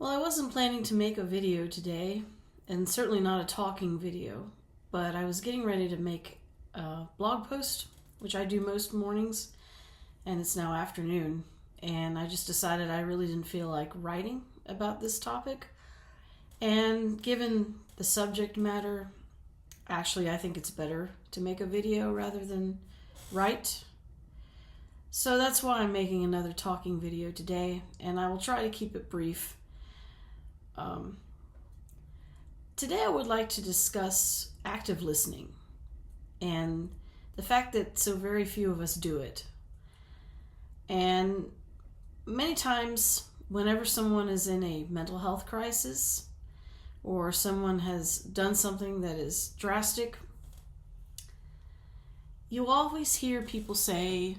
Well, I wasn't planning to make a video today, and certainly not a talking video, but I was getting ready to make a blog post, which I do most mornings, and it's now afternoon, and I just decided I really didn't feel like writing about this topic. And given the subject matter, actually I think it's better to make a video rather than write. So that's why I'm making another talking video today, and I will try to keep it brief. Today I would like to discuss active listening and the fact that so very few of us do it. And many times, whenever someone is in a mental health crisis or someone has done something that is drastic, you always hear people say,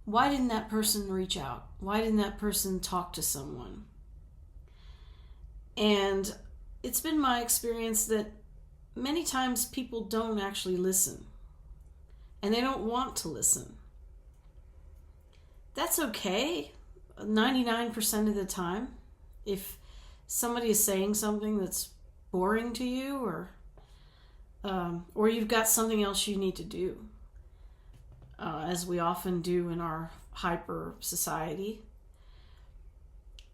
"Why didn't that person reach out? Why didn't that person talk to someone?" And it's been my experience that many times people don't actually listen, and they don't want to listen. That's okay 99% of the time. If somebody is saying something that's boring to you, or you've got something else you need to do, as we often do in our hyper society.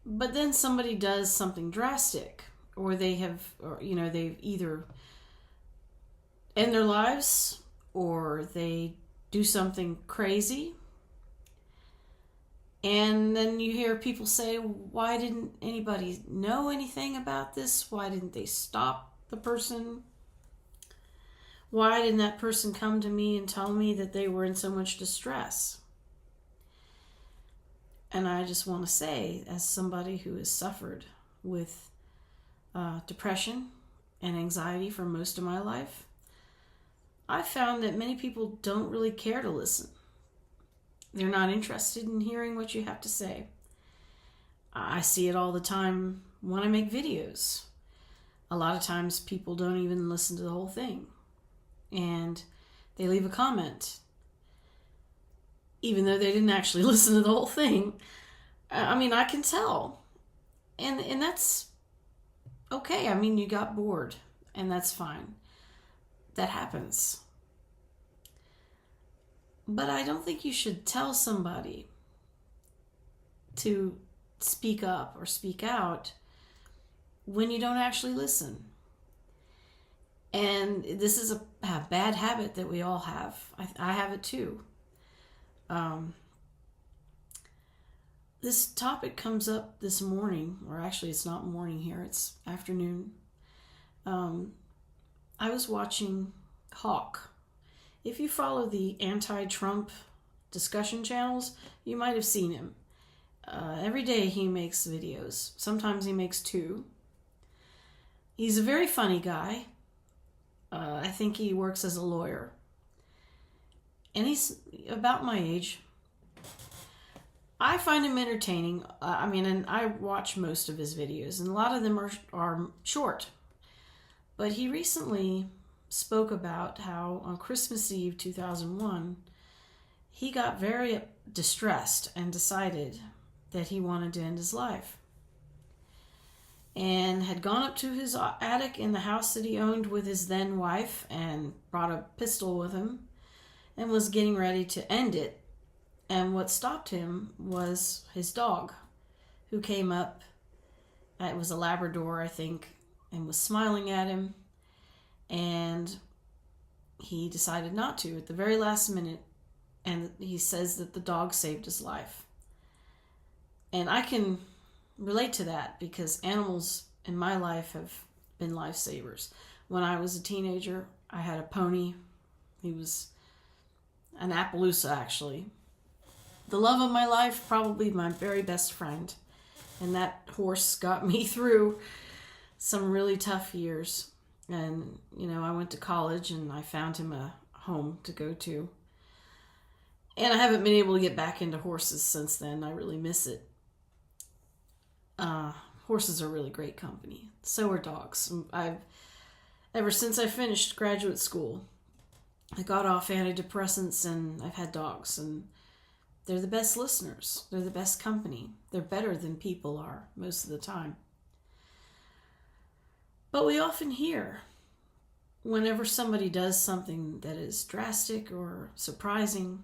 But then somebody does something drastic, or they've either end their lives, or they do something crazy. And then you hear people say, "Why didn't anybody know anything about this? Why didn't they stop the person? Why didn't that person come to me and tell me that they were in so much distress?" And I just want to say, as somebody who has suffered with depression and anxiety for most of my life, I've found that many people don't really care to listen. They're not interested in hearing what you have to say. I see it all the time when I make videos. A lot of times people don't even listen to the whole thing, and they leave a comment even though they didn't actually listen to the whole thing. I mean, I can tell. And that's okay. I mean, you got bored, and that's fine. That happens. But I don't think you should tell somebody to speak up or speak out when you don't actually listen. And this is a bad habit that we all have. I have it too. This topic comes up this morning, or actually it's not morning here, it's afternoon. I was watching Hawk. If you follow the anti-Trump discussion channels, you might have seen him. Every day he makes videos. Sometimes he makes two. He's a very funny guy. I think he works as a lawyer. And he's about my age. I find him entertaining. And I watch most of his videos, and a lot of them are short. But he recently spoke about how on Christmas Eve 2001, he got very distressed and decided that he wanted to end his life. And had gone up to his attic in the house that he owned with his then wife and brought a pistol with him and was getting ready to end it. And what stopped him was his dog, who came up. It was a Labrador, I think, and was smiling at him. And he decided not to at the very last minute. And he says that the dog saved his life. And I can relate to that because animals in my life have been lifesavers. When I was a teenager, I had a pony. He was an Appaloosa, actually. The love of my life, probably my very best friend. And that horse got me through some really tough years. And, I went to college and I found him a home to go to. And I haven't been able to get back into horses since then. I really miss it. Horses are really great company. So are dogs. Ever since I finished graduate school, I got off antidepressants and I've had dogs, and they're the best listeners. They're the best company. They're better than people are most of the time. But we often hear, whenever somebody does something that is drastic or surprising,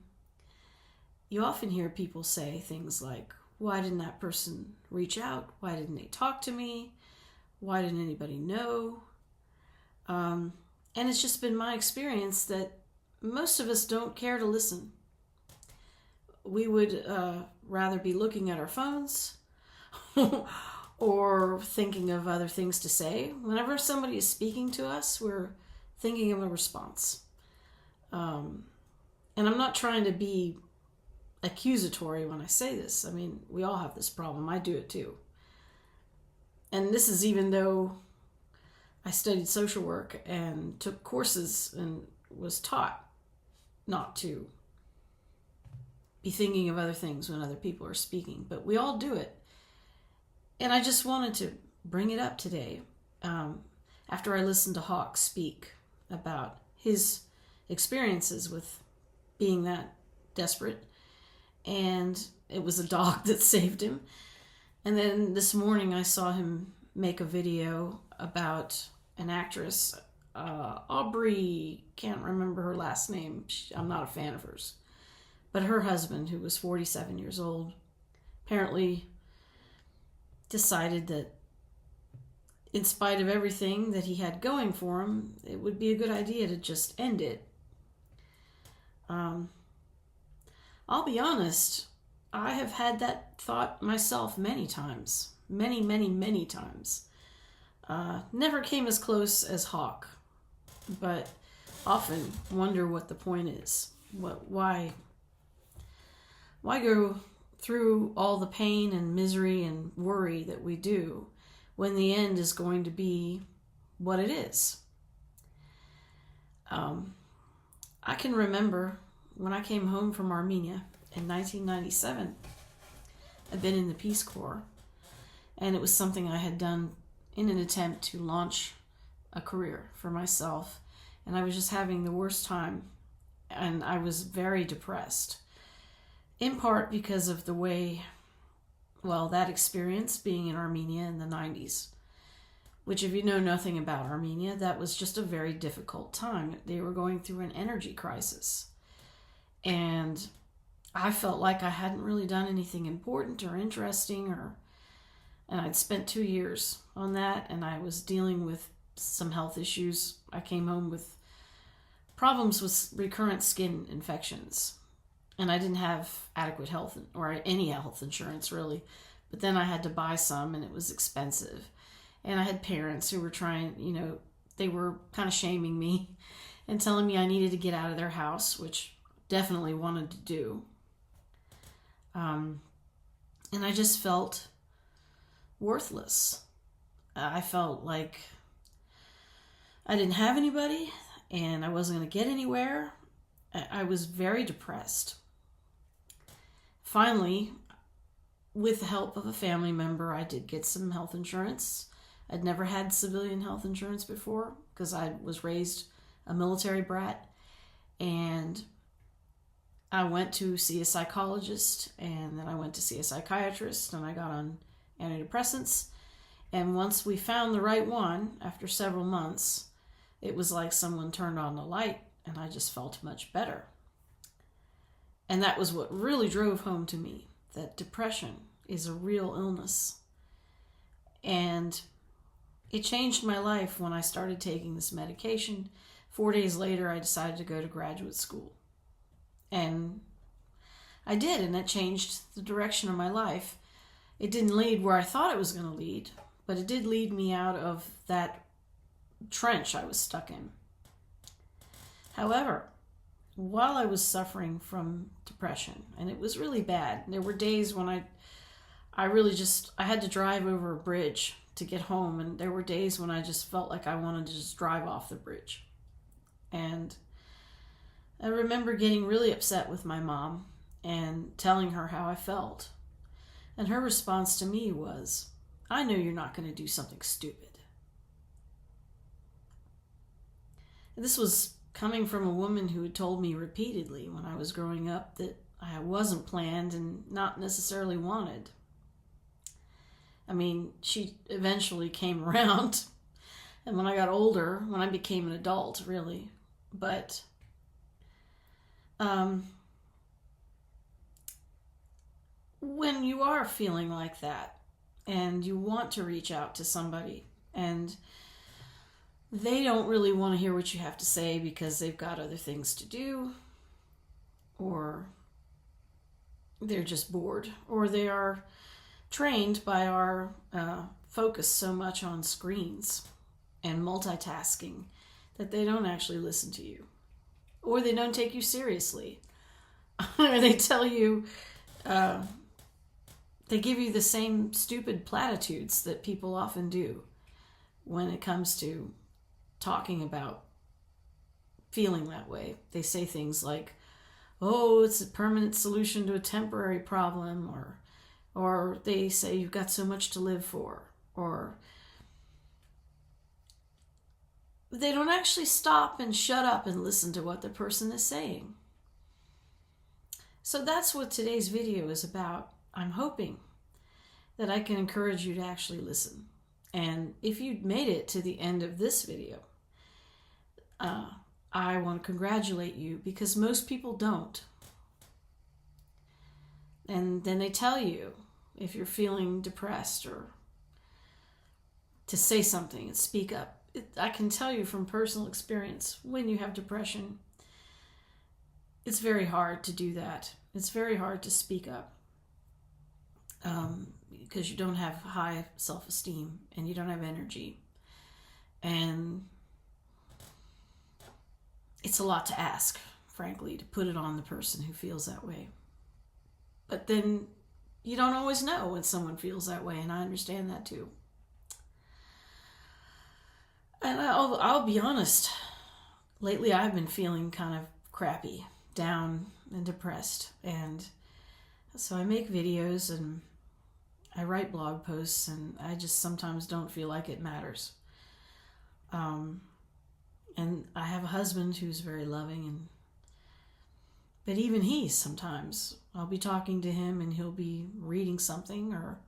you often hear people say things like, why didn't that person reach out? Why didn't they talk to me? Why didn't anybody know? And it's just been my experience that most of us don't care to listen. We would rather be looking at our phones or thinking of other things to say. Whenever somebody is speaking to us, we're thinking of a response. And I'm not trying to be accusatory when I say this. I mean, we all have this problem. I do it too. And this is even though I studied social work and took courses and was taught not to be thinking of other things when other people are speaking. But we all do it. And I just wanted to bring it up today after I listened to Hawk speak about his experiences with being that desperate. And it was a dog that saved him. And then this morning I saw him make a video about an actress, Aubrey, can't remember her last name. I'm not a fan of hers. But her husband, who was 47 years old, apparently decided that in spite of everything that he had going for him, it would be a good idea to just end it. I'll be honest, I have had that thought myself many times. Many times. Never came as close as Hawk, but often wonder what the point is. Why go through all the pain and misery and worry that we do when the end is going to be what it is? I can remember when I came home from Armenia in 1997. I'd been in the Peace Corps, and it was something I had done in an attempt to launch a career for myself, and I was just having the worst time, and I was very depressed, in part because of the way, that experience being in Armenia in the 90s, which if you know nothing about Armenia, that was just a very difficult time. They were going through an energy crisis, and I felt like I hadn't really done anything important or interesting, and I'd spent 2 years on that, and I was dealing with some health issues. I came home with problems with recurrent skin infections, and I didn't have adequate health or any health insurance really, but then I had to buy some, and it was expensive. And I had parents who were trying, they were kind of shaming me and telling me I needed to get out of their house, which definitely wanted to do. And I just felt worthless. I felt like I didn't have anybody and I wasn't going to get anywhere. I was very depressed. Finally, with the help of a family member, I did get some health insurance. I'd never had civilian health insurance before because I was raised a military brat. And I went to see a psychologist, and then I went to see a psychiatrist, and I got on antidepressants. And once we found the right one, after several months, it was like someone turned on the light, and I just felt much better. And that was what really drove home to me, that depression is a real illness. And it changed my life when I started taking this medication. 4 days later, I decided to go to graduate school. And I did, and it changed the direction of my life. It didn't lead where I thought it was going to lead, but it did lead me out of that trench I was stuck in. However, while I was suffering from depression, and it was really bad, there were days when I had to drive over a bridge to get home, and there were days when I just felt like I wanted to just drive off the bridge. And I remember getting really upset with my mom and telling her how I felt. And her response to me was, I know you're not going to do something stupid. And this was coming from a woman who had told me repeatedly when I was growing up that I wasn't planned and not necessarily wanted. I mean, she eventually came around And when I got older, when I became an adult, really. But when you are feeling like that and you want to reach out to somebody and they don't really want to hear what you have to say because they've got other things to do, or they're just bored, or they are trained by our focus so much on screens and multitasking that they don't actually listen to you, or they don't take you seriously, or they tell you, they give you the same stupid platitudes that people often do when it comes to talking about feeling that way. They say things like, oh, it's a permanent solution to a temporary problem, or they say you've got so much to live for, or they don't actually stop and shut up and listen to what the person is saying. So that's what today's video is about. I'm hoping that I can encourage you to actually listen. And if you made it to the end of this video, I want to congratulate you, because most people don't. And then they tell you if you're feeling depressed or to say something and speak up. I can tell you from personal experience, when you have depression, it's very hard to do that. It's very hard to speak up because you don't have high self-esteem and you don't have energy. And it's a lot to ask, frankly, to put it on the person who feels that way. But then you don't always know when someone feels that way, and I understand that too. And I'll be honest, lately I've been feeling kind of crappy, down and depressed. And so I make videos and I write blog posts, and I just sometimes don't feel like it matters. And I have a husband who's very loving, but even he, sometimes I'll be talking to him and he'll be reading something, or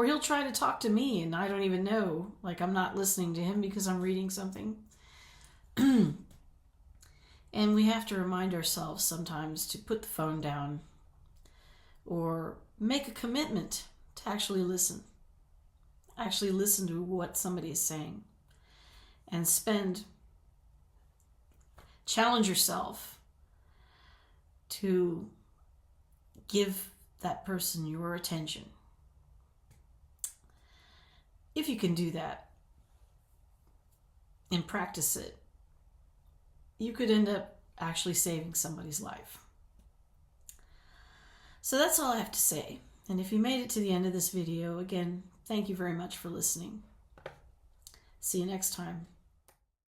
he'll try to talk to me and I don't even know, like I'm not listening to him because I'm reading something. And we have to remind ourselves sometimes to put the phone down or make a commitment to actually listen to what somebody is saying, and challenge yourself to give that person your attention. If you can do that and practice it, you could end up actually saving somebody's life. So that's all I have to say. And if you made it to the end of this video, again, thank you very much for listening. See you next time.